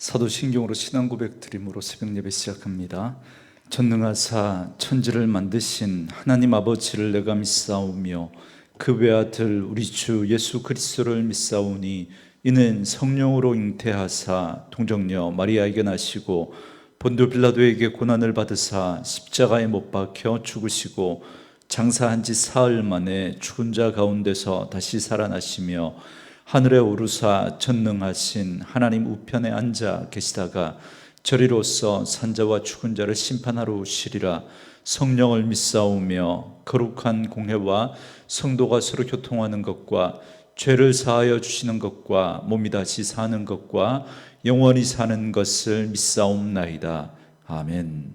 사도신경으로 신앙 고백 드림으로 새벽 예배 시작합니다. 전능하사 천지를 만드신 하나님 아버지를 내가 믿사오며 그 외아들 우리 주 예수 그리스도를 믿사오니 이는 성령으로 잉태하사 동정녀 마리아에게 나시고 본도 빌라도에게 고난을 받으사 십자가에 못 박혀 죽으시고 장사한 지 사흘 만에 죽은 자 가운데서 다시 살아나시며 하늘에 오르사 전능하신 하나님 우편에 앉아 계시다가 저리로서 산자와 죽은 자를 심판하러 오시리라. 성령을 믿사오며 거룩한 공회와 성도가 서로 교통하는 것과 죄를 사하여 주시는 것과 몸이 다시 사는 것과 영원히 사는 것을 믿사옵나이다. 아멘.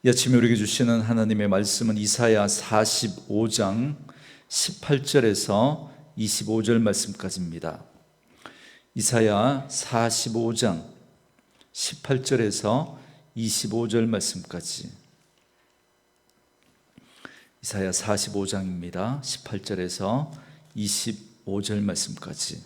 이 아침에 우리에게 주시는 하나님의 말씀은 이사야 45장 18절에서 25절 말씀까지입니다. 이사야 45장 18절에서 25절 말씀까지. 이사야 45장입니다. 18절에서 25절 말씀까지.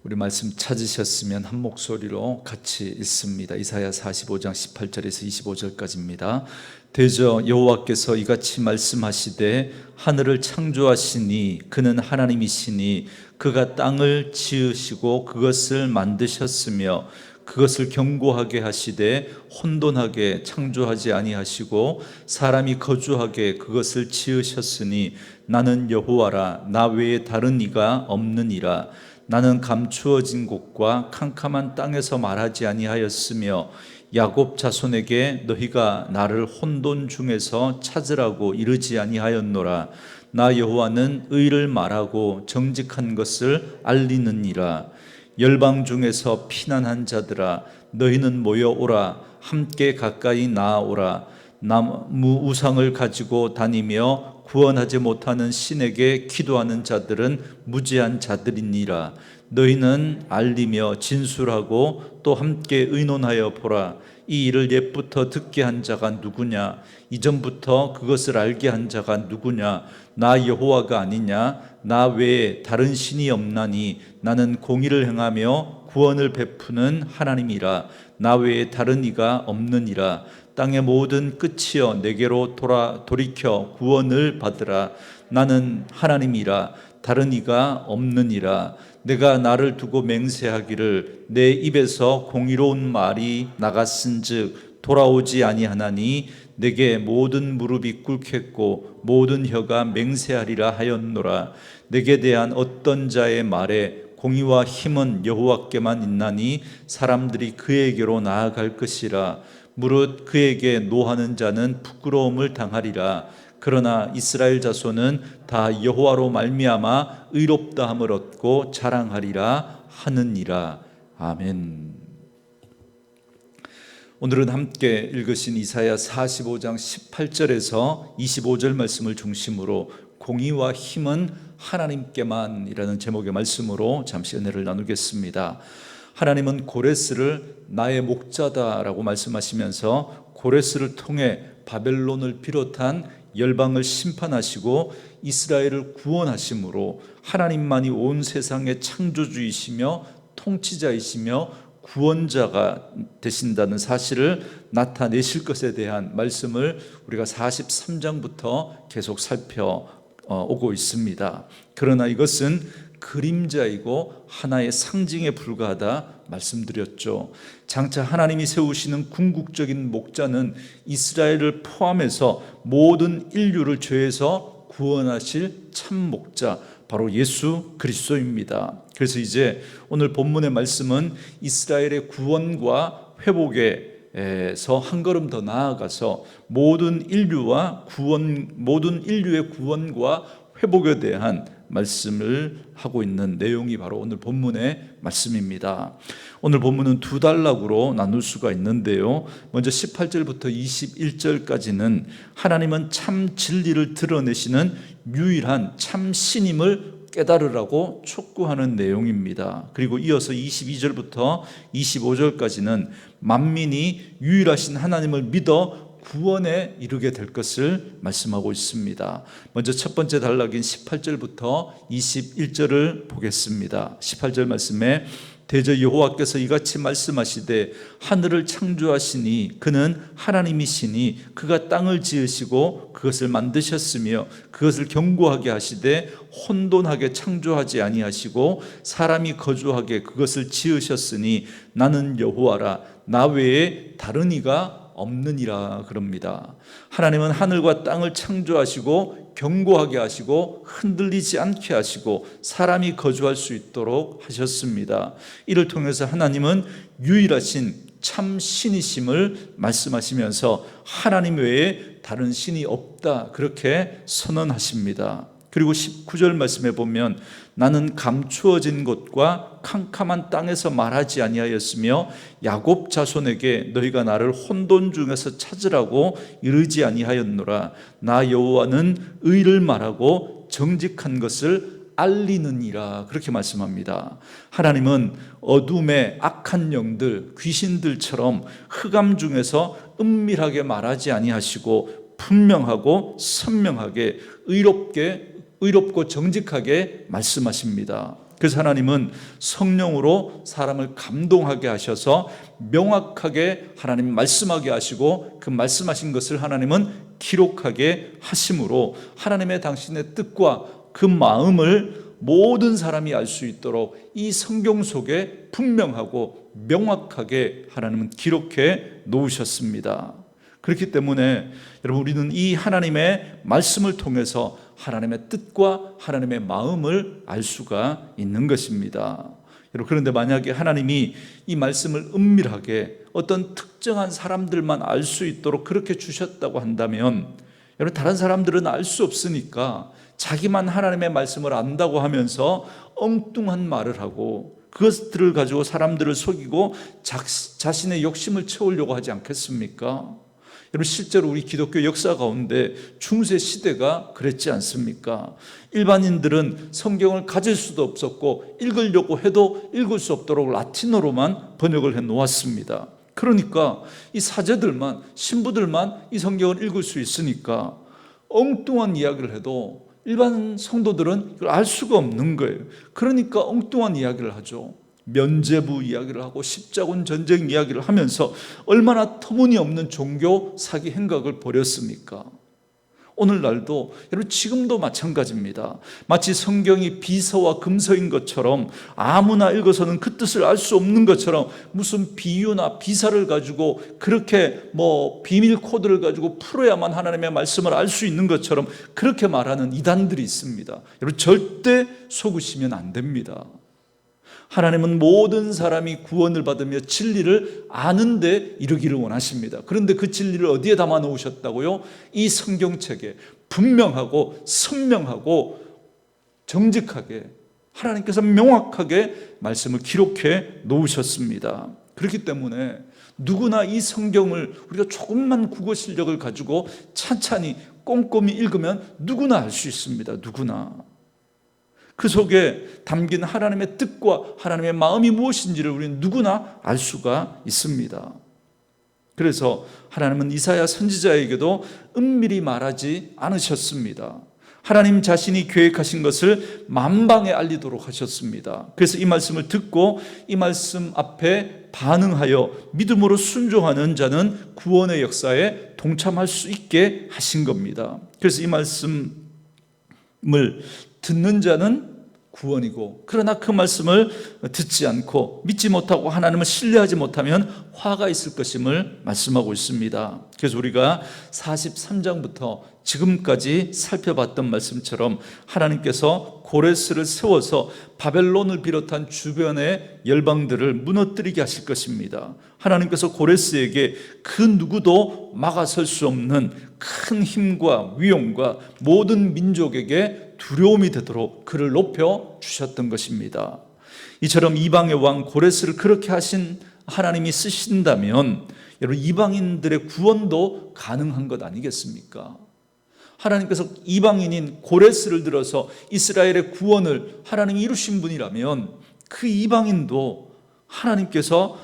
우리 말씀 찾으셨으면 한 목소리로 같이 읽습니다. 이사야 45장 18절에서 25절까지입니다. 대저 여호와께서 이같이 말씀하시되 하늘을 창조하시니 그는 하나님이시니 그가 땅을 지으시고 그것을 만드셨으며 그것을 견고하게 하시되 혼돈하게 창조하지 아니하시고 사람이 거주하게 그것을 지으셨으니 나는 여호와라. 나 외에 다른 이가 없느니라. 나는 감추어진 곳과 캄캄한 땅에서 말하지 아니하였으며 야곱 자손에게 너희가 나를 혼돈 중에서 찾으라고 이르지 아니하였노라. 나 여호와는 의를 말하고 정직한 것을 알리느니라. 열방 중에서 피난한 자들아 너희는 모여오라. 함께 가까이 나아오라. 나무 우상을 가지고 다니며 구원하지 못하는 신에게 기도하는 자들은 무지한 자들이니라. 너희는 알리며 진술하고 또 함께 의논하여 보라. 이 일을 옛부터 듣게 한 자가 누구냐? 이전부터 그것을 알게 한 자가 누구냐? 나 여호와가 아니냐? 나 외에 다른 신이 없나니 나는 공의를 행하며 구원을 베푸는 하나님이라. 나 외에 다른 이가 없느니라. 땅의 모든 끝이여 내게로 돌이켜 구원을 받으라. 나는 하나님이라. 다른 이가 없느니라. 내가 나를 두고 맹세하기를 내 입에서 공의로운 말이 나갔은즉 돌아오지 아니하나니 내게 모든 무릎이 꿇겠고 모든 혀가 맹세하리라 하였노라. 내게 대한 어떤 자의 말에 공의와 힘은 여호와께만 있나니 사람들이 그에게로 나아갈 것이라. 무릇 그에게 노하는 자는 부끄러움을 당하리라. 그러나 이스라엘 자손은 다 여호와로 말미암아 의롭다함을 얻고 자랑하리라 하느니라. 아멘. 오늘은 함께 읽으신 이사야 45장 18절에서 25절 말씀을 중심으로 공의와 힘은 하나님께만이라는 제목의 말씀으로 잠시 은혜를 나누겠습니다. 하나님은 고레스를 나의 목자다라고 말씀하시면서 고레스를 통해 바벨론을 비롯한 열방을 심판하시고 이스라엘을 구원하심으로 하나님만이 온 세상의 창조주이시며 통치자이시며 구원자가 되신다는 사실을 나타내실 것에 대한 말씀을 우리가 43장부터 계속 살펴오고 있습니다. 그러나 이것은 그림자이고 하나의 상징에 불과하다 말씀드렸죠. 장차 하나님이 세우시는 궁극적인 목자는 이스라엘을 포함해서 모든 인류를 죄에서 구원하실 참 목자 바로 예수 그리스도입니다. 그래서 이제 오늘 본문의 말씀은 이스라엘의 구원과 회복에서 한 걸음 더 나아가서 모든 인류의 구원과 회복에 대한 말씀을 하고 있는 내용이 바로 오늘 본문의 말씀입니다. 오늘 본문은 두 단락으로 나눌 수가 있는데요. 먼저 18절부터 21절까지는 하나님은 참 진리를 드러내시는 유일한 참 신임을 깨달으라고 촉구하는 내용입니다. 그리고 이어서 22절부터 25절까지는 만민이 유일하신 하나님을 믿어 구원에 이르게 될 것을 말씀하고 있습니다. 먼저 첫 번째 단락인 18절부터 21절을 보겠습니다. 18절 말씀에 대저 여호와께서 이같이 말씀하시되 하늘을 창조하시니 그는 하나님이시니 그가 땅을 지으시고 그것을 만드셨으며 그것을 견고하게 하시되 혼돈하게 창조하지 아니하시고 사람이 거주하게 그것을 지으셨으니 나는 여호와라 나 외에 다른 이가 없느니라 그럽니다. 하나님은 하늘과 땅을 창조하시고 견고하게 하시고 흔들리지 않게 하시고 사람이 거주할 수 있도록 하셨습니다. 이를 통해서 하나님은 유일하신 참 신이심을 말씀하시면서 하나님 외에 다른 신이 없다 그렇게 선언하십니다. 그리고 19절 말씀에 보면 나는 감추어진 곳과 캄캄한 땅에서 말하지 아니하였으며 야곱 자손에게 너희가 나를 혼돈 중에서 찾으라고 이르지 아니하였노라. 나 여호와는 의를 말하고 정직한 것을 알리느니라 그렇게 말씀합니다. 하나님은 어둠의 악한 영들 귀신들처럼 흑암 중에서 은밀하게 말하지 아니하시고 분명하고 선명하게 의롭고 정직하게 말씀하십니다. 그래서 하나님은 성령으로 사람을 감동하게 하셔서 명확하게 하나님 말씀하게 하시고 그 말씀하신 것을 하나님은 기록하게 하심으로 하나님의 당신의 뜻과 그 마음을 모든 사람이 알 수 있도록 이 성경 속에 분명하고 명확하게 하나님은 기록해 놓으셨습니다. 그렇기 때문에 여러분 우리는 이 하나님의 말씀을 통해서 하나님의 뜻과 하나님의 마음을 알 수가 있는 것입니다. 여러분 그런데 만약에 하나님이 이 말씀을 은밀하게 어떤 특정한 사람들만 알 수 있도록 그렇게 주셨다고 한다면 여러분 다른 사람들은 알 수 없으니까 자기만 하나님의 말씀을 안다고 하면서 엉뚱한 말을 하고 그것들을 가지고 사람들을 속이고 자신의 욕심을 채우려고 하지 않겠습니까? 여러분 실제로 우리 기독교 역사 가운데 중세 시대가 그랬지 않습니까? 일반인들은 성경을 가질 수도 없었고 읽으려고 해도 읽을 수 없도록 라틴어로만 번역을 해 놓았습니다. 그러니까 이 사제들만 신부들만 이 성경을 읽을 수 있으니까 엉뚱한 이야기를 해도 일반 성도들은 이걸 알 수가 없는 거예요. 그러니까 엉뚱한 이야기를 하죠. 면죄부 이야기를 하고 십자군 전쟁 이야기를 하면서 얼마나 터무니없는 종교 사기 행각을 벌였습니까? 오늘날도 여러분 지금도 마찬가지입니다. 마치 성경이 비서와 금서인 것처럼 아무나 읽어서는 그 뜻을 알 수 없는 것처럼 무슨 비유나 비사를 가지고 그렇게 비밀 코드를 가지고 풀어야만 하나님의 말씀을 알 수 있는 것처럼 그렇게 말하는 이단들이 있습니다. 여러분 절대 속으시면 안 됩니다. 하나님은 모든 사람이 구원을 받으며 진리를 아는 데 이르기를 원하십니다. 그런데 그 진리를 어디에 담아 놓으셨다고요? 이 성경책에 분명하고 선명하고 정직하게 하나님께서 명확하게 말씀을 기록해 놓으셨습니다. 그렇기 때문에 누구나 이 성경을 우리가 조금만 국어 실력을 가지고 찬찬히 꼼꼼히 읽으면 누구나 알 수 있습니다. 누구나. 그 속에 담긴 하나님의 뜻과 하나님의 마음이 무엇인지를 우리는 누구나 알 수가 있습니다. 그래서 하나님은 이사야 선지자에게도 은밀히 말하지 않으셨습니다. 하나님 자신이 계획하신 것을 만방에 알리도록 하셨습니다. 그래서 이 말씀을 듣고 이 말씀 앞에 반응하여 믿음으로 순종하는 자는 구원의 역사에 동참할 수 있게 하신 겁니다. 그래서 이 말씀을 듣는 자는 구원이고 그러나 그 말씀을 듣지 않고 믿지 못하고 하나님을 신뢰하지 못하면 화가 있을 것임을 말씀하고 있습니다. 그래서 우리가 43장부터 지금까지 살펴봤던 말씀처럼 하나님께서 고레스를 세워서 바벨론을 비롯한 주변의 열방들을 무너뜨리게 하실 것입니다. 하나님께서 고레스에게 그 누구도 막아설 수 없는 큰 힘과 위엄과 모든 민족에게 두려움이 되도록 그를 높여 주셨던 것입니다. 이처럼 이방의 왕 고레스를 그렇게 하신 하나님이 쓰신다면 여러분 이방인들의 구원도 가능한 것 아니겠습니까? 하나님께서 이방인인 고레스를 들어서 이스라엘의 구원을 하나님이 이루신 분이라면 그 이방인도 하나님께서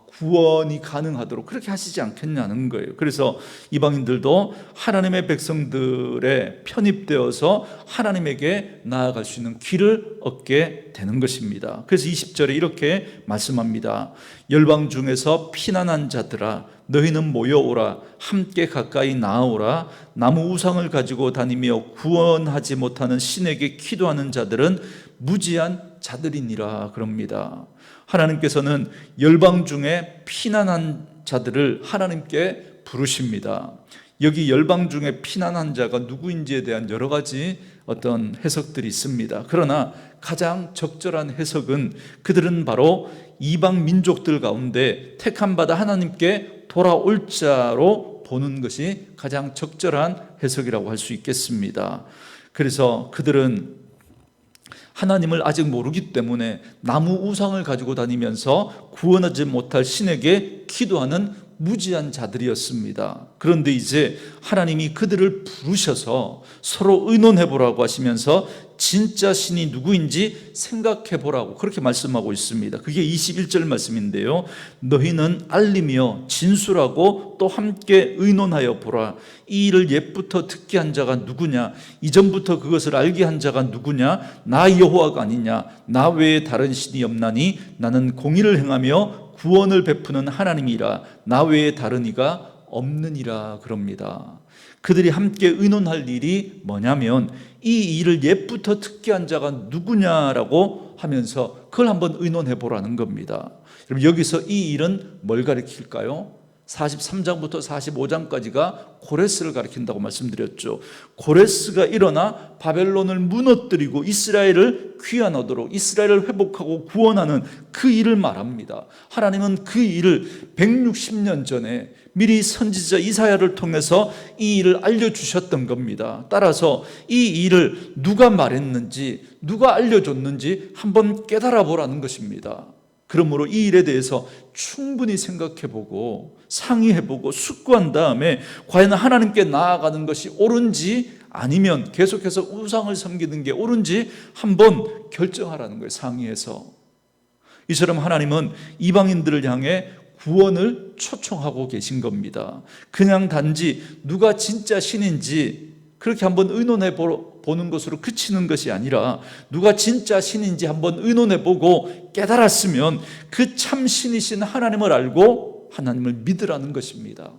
구원이 가능하도록 그렇게 하시지 않겠냐는 거예요. 그래서 이방인들도 하나님의 백성들에 편입되어서 하나님에게 나아갈 수 있는 길을 얻게 되는 것입니다. 그래서 20절에 이렇게 말씀합니다. 열방 중에서 피난한 자들아 너희는 모여오라. 함께 가까이 나아오라. 나무 우상을 가지고 다니며 구원하지 못하는 신에게 기도하는 자들은 무지한 자들이니라 그럽니다. 하나님께서는 열방 중에 피난한 자들을 하나님께 부르십니다. 여기 열방 중에 피난한 자가 누구인지에 대한 여러 가지 어떤 해석들이 있습니다. 그러나 가장 적절한 해석은 그들은 바로 이방 민족들 가운데 택함받아 하나님께 돌아올 자로 보는 것이 가장 적절한 해석이라고 할 수 있겠습니다. 그래서 그들은 하나님을 아직 모르기 때문에 나무 우상을 가지고 다니면서 구원하지 못할 신에게 기도하는 무지한 자들이었습니다. 그런데 이제 하나님이 그들을 부르셔서 서로 의논해 보라고 하시면서 진짜 신이 누구인지 생각해 보라고 그렇게 말씀하고 있습니다. 그게 21절 말씀인데요. 너희는 알리며 진술하고 또 함께 의논하여 보라. 이 일을 옛부터 듣게 한 자가 누구냐? 이전부터 그것을 알게 한 자가 누구냐? 나 여호와가 아니냐? 나 외에 다른 신이 없나니 나는 공의를 행하며 구원을 베푸는 하나님이라. 나 외에 다른 이가 없느니라 그럽니다. 그들이 함께 의논할 일이 뭐냐면 이 일을 옛부터 듣게 한 자가 누구냐라고 하면서 그걸 한번 의논해 보라는 겁니다. 여러분 여기서 이 일은 뭘 가리킬까요? 43장부터 45장까지가 고레스를 가리킨다고 말씀드렸죠. 고레스가 일어나 바벨론을 무너뜨리고 이스라엘을 귀환하도록 이스라엘을 회복하고 구원하는 그 일을 말합니다. 하나님은 그 일을 160년 전에 미리 선지자 이사야를 통해서 이 일을 알려주셨던 겁니다. 따라서 이 일을 누가 말했는지 누가 알려줬는지 한번 깨달아 보라는 것입니다. 그러므로 이 일에 대해서 충분히 생각해보고 상의해보고 숙고한 다음에 과연 하나님께 나아가는 것이 옳은지 아니면 계속해서 우상을 섬기는 게 옳은지 한번 결정하라는 거예요. 상의해서. 이처럼 하나님은 이방인들을 향해 구원을 초청하고 계신 겁니다. 그냥 단지 누가 진짜 신인지 그렇게 한번 의논해 보는 것으로 그치는 것이 아니라 누가 진짜 신인지 한번 의논해 보고 깨달았으면 그 참 신이신 하나님을 알고 하나님을 믿으라는 것입니다.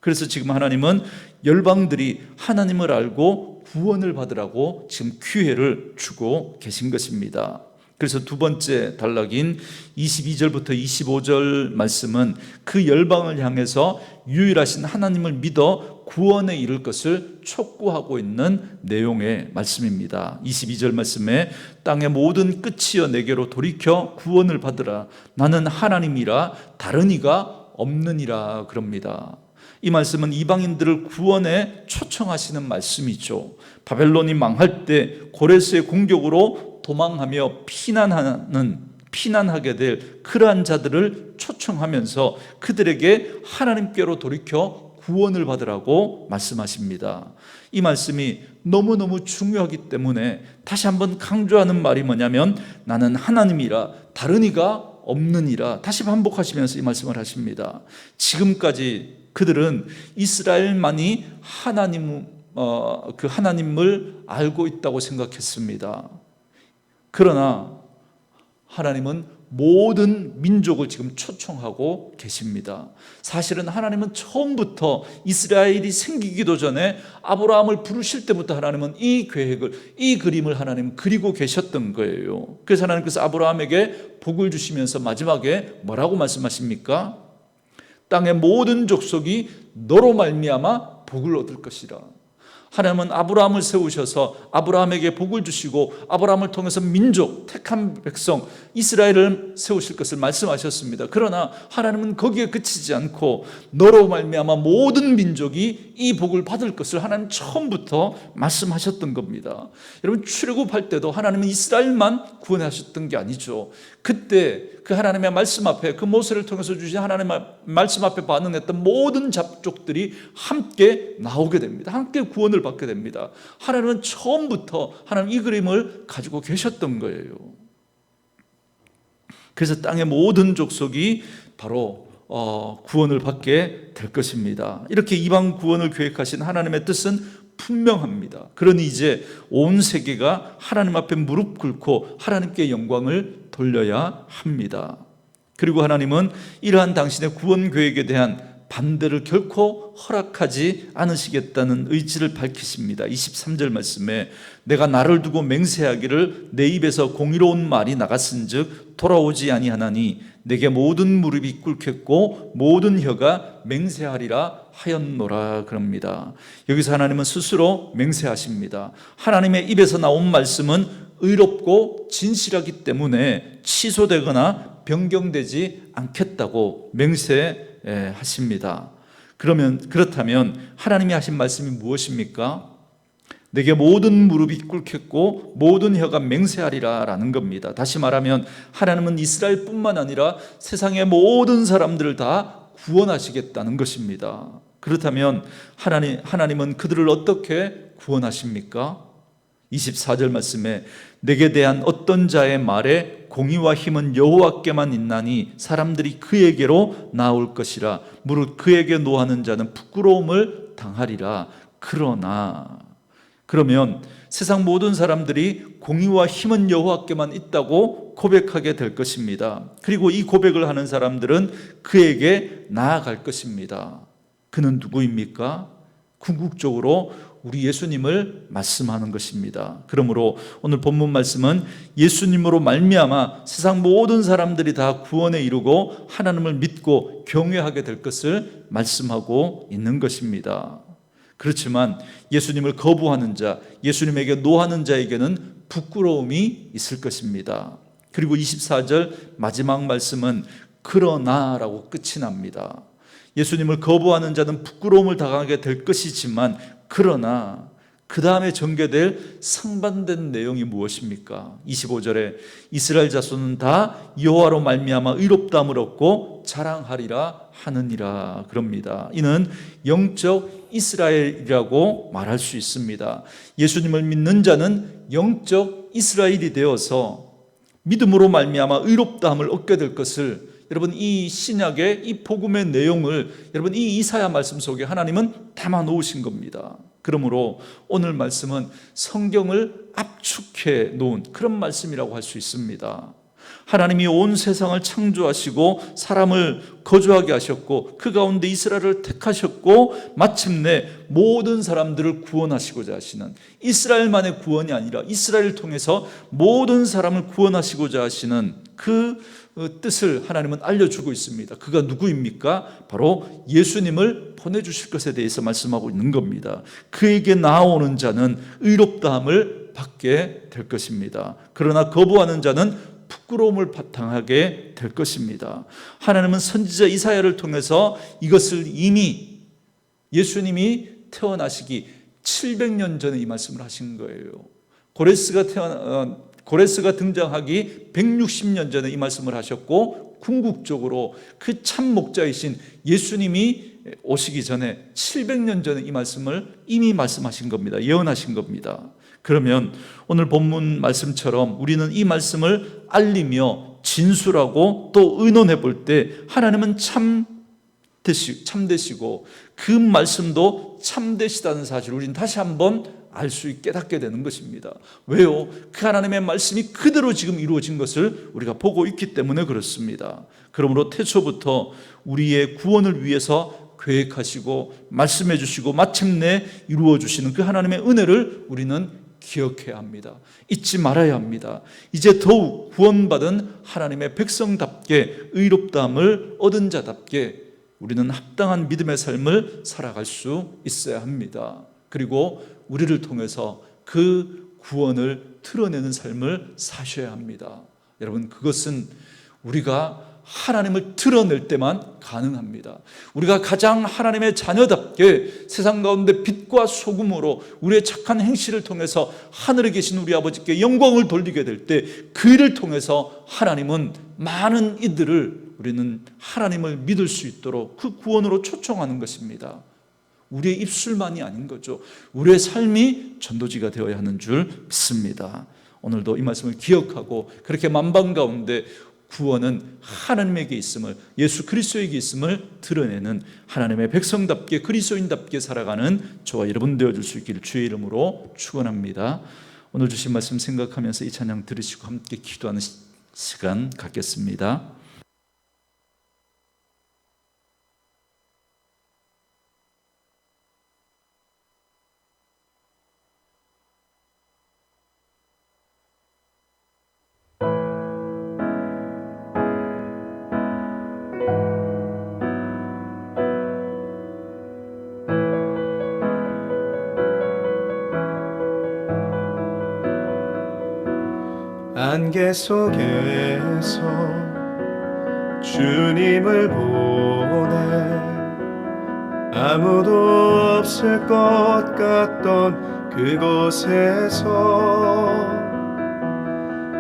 그래서 지금 하나님은 열방들이 하나님을 알고 구원을 받으라고 지금 기회를 주고 계신 것입니다. 그래서 두 번째 단락인 22절부터 25절 말씀은 그 열방을 향해서 유일하신 하나님을 믿어 구원에 이를 것을 촉구하고 있는 내용의 말씀입니다. 22절 말씀에 땅의 모든 끝이여 내게로 돌이켜 구원을 받으라. 나는 하나님이라 다른 이가 없느니라 그럽니다. 이 말씀은 이방인들을 구원에 초청하시는 말씀이죠. 바벨론이 망할 때 고레스의 공격으로 도망하며 피난하게 될 그러한 자들을 초청하면서 그들에게 하나님께로 돌이켜 구원을 받으라고 말씀하십니다. 이 말씀이 너무너무 중요하기 때문에 다시 한번 강조하는 말이 뭐냐면 나는 하나님이라 다른 이가 없느니라 다시 반복하시면서 이 말씀을 하십니다. 지금까지 그들은 이스라엘만이 그 하나님을 알고 있다고 생각했습니다. 그러나 하나님은 모든 민족을 지금 초청하고 계십니다. 사실은 하나님은 처음부터 이스라엘이 생기기도 전에 아브라함을 부르실 때부터 하나님은 이 계획을, 이 그림을 하나님은 그리고 계셨던 거예요. 그래서 하나님께서 아브라함에게 복을 주시면서 마지막에 뭐라고 말씀하십니까? 땅의 모든 족속이 너로 말미암아 복을 얻을 것이라. 하나님은 아브라함을 세우셔서 아브라함에게 복을 주시고 아브라함을 통해서 민족, 택한 백성 이스라엘을 세우실 것을 말씀하셨습니다. 그러나 하나님은 거기에 그치지 않고 너로 말미암아 모든 민족이 이 복을 받을 것을 하나님 처음부터 말씀하셨던 겁니다. 여러분 출애굽할 때도 하나님은 이스라엘만 구원하셨던 게 아니죠. 그때 그 하나님의 말씀 앞에 그 모세를 통해서 주신 하나님의 말씀 앞에 반응했던 모든 잡족들이 함께 나오게 됩니다. 함께 구원을 받게 됩니다. 하나님은 처음부터 하나님 이 그림을 가지고 계셨던 거예요. 그래서 땅의 모든 족속이 바로 구원을 받게 될 것입니다. 이렇게 이방 구원을 계획하신 하나님의 뜻은 분명합니다. 그러니 이제 온 세계가 하나님 앞에 무릎 꿇고 하나님께 영광을 돌려야 합니다. 그리고 하나님은 이러한 당신의 구원 계획에 대한 반대를 결코 허락하지 않으시겠다는 의지를 밝히십니다. 23절 말씀에 내가 나를 두고 맹세하기를 내 입에서 공의로운 말이 나갔은즉 돌아오지 아니하나니 내게 모든 무릎이 꿇겠고 모든 혀가 맹세하리라 하였노라 그럽니다. 여기서 하나님은 스스로 맹세하십니다. 하나님의 입에서 나온 말씀은 의롭고 진실하기 때문에 취소되거나 변경되지 않겠다고 맹세하십니다. 그렇다면 하나님이 하신 말씀이 무엇입니까? 내게 모든 무릎이 꿇겠고 모든 혀가 맹세하리라 라는 겁니다. 다시 말하면 하나님은 이스라엘뿐만 아니라 세상의 모든 사람들을 다 구원하시겠다는 것입니다. 그렇다면 하나님은 그들을 어떻게 구원하십니까? 24절 말씀에 내게 대한 어떤 자의 말에 공의와 힘은 여호와께만 있나니 사람들이 그에게로 나올 것이라 무릇 그에게 노하는 자는 부끄러움을 당하리라. 그러면 세상 모든 사람들이 공의와 힘은 여호와께만 있다고 고백하게 될 것입니다. 그리고 이 고백을 하는 사람들은 그에게 나아갈 것입니다. 그는 누구입니까? 궁극적으로 우리 예수님을 말씀하는 것입니다. 그러므로 오늘 본문 말씀은 예수님으로 말미암아 세상 모든 사람들이 다 구원에 이르고 하나님을 믿고 경외하게 될 것을 말씀하고 있는 것입니다. 그렇지만 예수님을 거부하는 자, 예수님에게 노하는 자에게는 부끄러움이 있을 것입니다. 그리고 24절 마지막 말씀은 그러나라고 끝이 납니다. 예수님을 거부하는 자는 부끄러움을 당하게 될 것이지만 그러나 그 다음에 전개될 상반된 내용이 무엇입니까? 25절에 이스라엘 자손은 다 여호와로 말미암아 의롭다함을 얻고 자랑하리라 하느니라 그럽니다. 이는 영적 이스라엘이라고 말할 수 있습니다. 예수님을 믿는 자는 영적 이스라엘이 되어서 믿음으로 말미암아 의롭다함을 얻게 될 것을 여러분 이 신약의 이 복음의 내용을 여러분 이 이사야 말씀 속에 하나님은 담아 놓으신 겁니다. 그러므로 오늘 말씀은 성경을 압축해 놓은 그런 말씀이라고 할 수 있습니다. 하나님이 온 세상을 창조하시고 사람을 거주하게 하셨고 그 가운데 이스라엘을 택하셨고 마침내 모든 사람들을 구원하시고자 하시는 이스라엘만의 구원이 아니라 이스라엘을 통해서 모든 사람을 구원하시고자 하시는 그 뜻을 하나님은 알려주고 있습니다. 그가 누구입니까? 바로 예수님을 보내주실 것에 대해서 말씀하고 있는 겁니다. 그에게 나아오는 자는 의롭다함을 받게 될 것입니다. 그러나 거부하는 자는 부끄러움을 당하게 될 것입니다. 하나님은 선지자 이사야를 통해서 이것을 이미 예수님이 태어나시기 700년 전에 이 말씀을 하신 거예요. 고레스가 등장하기 160년 전에 이 말씀을 하셨고 궁극적으로 그 참 목자이신 예수님이 오시기 전에 700년 전에 이 말씀을 이미 말씀하신 겁니다. 예언하신 겁니다. 그러면 오늘 본문 말씀처럼 우리는 이 말씀을 알리며 진술하고 또 의논해 볼 때 하나님은 참되시고 그 말씀도 참되시다는 사실을 우리는 다시 한번 알 수 있게 깨닫게 되는 것입니다. 왜요? 그 하나님의 말씀이 그대로 지금 이루어진 것을 우리가 보고 있기 때문에 그렇습니다. 그러므로 태초부터 우리의 구원을 위해서 계획하시고 말씀해 주시고 마침내 이루어 주시는 그 하나님의 은혜를 우리는 기억해야 합니다. 잊지 말아야 합니다. 이제 더욱 구원받은 하나님의 백성답게 의롭다함을 얻은 자답게 우리는 합당한 믿음의 삶을 살아갈 수 있어야 합니다. 그리고 우리를 통해서 그 구원을 드러내는 삶을 사셔야 합니다. 여러분, 그것은 우리가 하나님을 드러낼 때만 가능합니다. 우리가 가장 하나님의 자녀답게 세상 가운데 빛과 소금으로 우리의 착한 행실을 통해서 하늘에 계신 우리 아버지께 영광을 돌리게 될 때 그 일을 통해서 하나님은 많은 이들을 우리는 하나님을 믿을 수 있도록 그 구원으로 초청하는 것입니다. 우리의 입술만이 아닌 거죠. 우리의 삶이 전도지가 되어야 하는 줄 믿습니다. 오늘도 이 말씀을 기억하고 그렇게 만방 가운데 구원은 하나님에게 있음을, 예수 그리스도에게 있음을 드러내는 하나님의 백성답게 그리스도인답게 살아가는 저와 여러분 되어줄 수 있기를 주의 이름으로 축원합니다. 오늘 주신 말씀 생각하면서 이 찬양 들으시고 함께 기도하는 시간 갖겠습니다. 안개 속에서 주님을 보내 아무도 없을 것 같던 그곳에서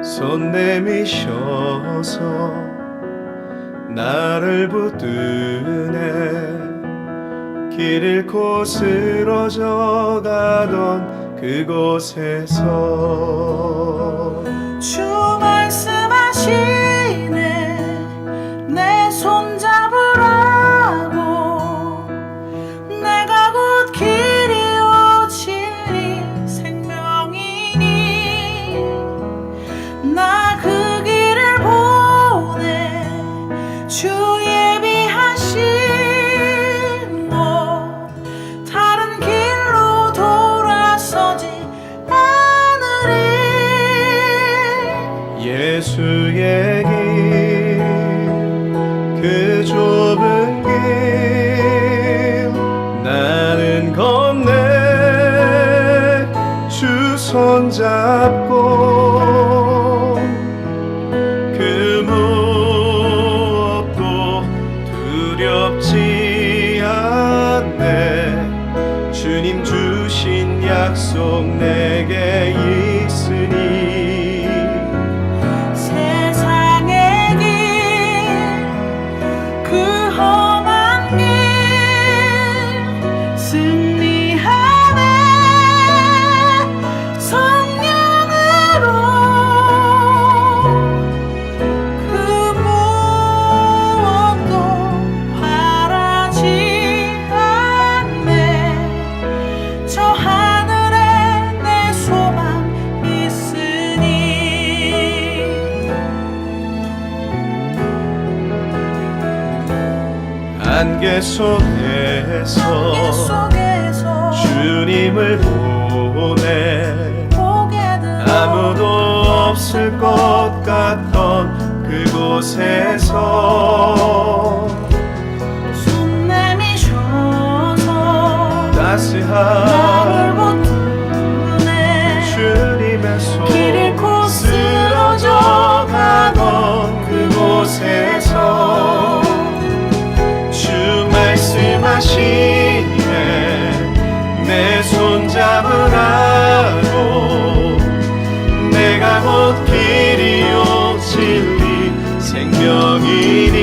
손 내미셔서 나를 붙드네 길 잃고 쓰러져 가던 그곳에서 주 말씀하시네 내 손 잡으라고 내가 곧 길이요 진리 생명이니 나 그 길을 보내 주 예비하신 곳 다른 길로 돌아서지 예수의 길 그 좁은 길 나는 건네 주 손잡고 그 무엇도 두렵지 않네 주님 주신 약속 내게 있으니 안개 속에서 주님을 보내 아무도 없을 것 같던 그곳에서 손 내미셔서 따스한 나를 붙드네 주님의 손 길 잃고 쓰러져 가던 그곳에서 말씀하시네 내 손 잡으라고 내가 곧 길이요 진리 생명이니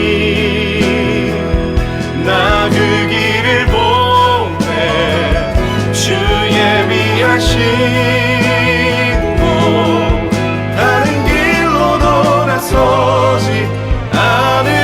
나 그 길을 보내 주 예비하신 곳 다른 길로 돌아서지 않을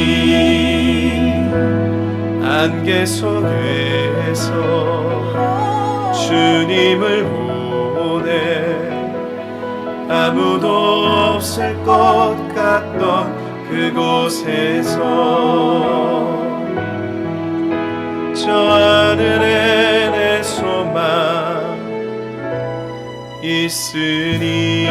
있으니 안개 속에서 주님을 보내 아무도 없을 것 같던 그곳에서 저 하늘에 내 소망 있으니